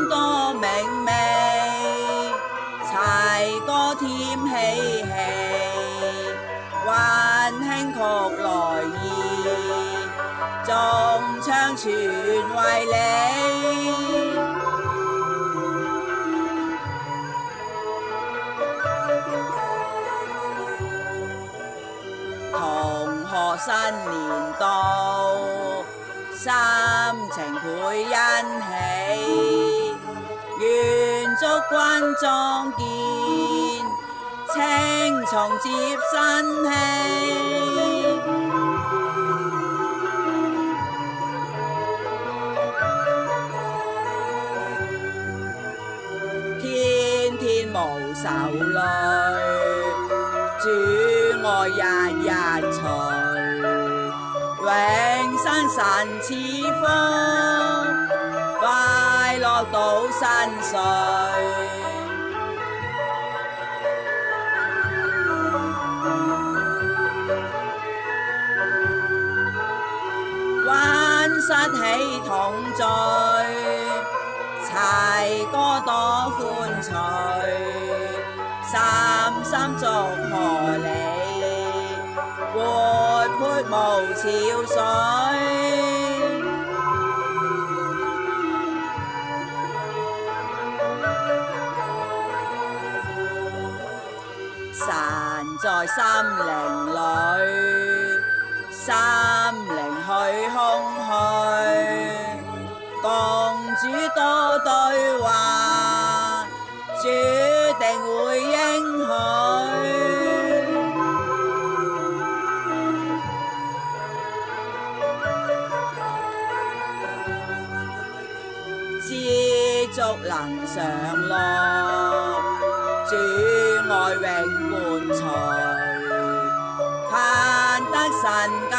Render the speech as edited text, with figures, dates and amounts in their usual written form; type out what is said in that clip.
多明媚，齊歌添喜氣，溫馨曲來意，眾唱全為你。同賀新年到，心情倍欣喜，願祝君壯健，青松接新氣。天天無愁慮，主愛日日隨，永生神賜福，快樂到新歲。溫室喜同聚，齊歌多歡趣，深深祝賀你，活潑無潮水。神在心靈裏，心靈去空虛，共主多對話，主定會應許。知足能常樂，主愛永伴隨，盼得神救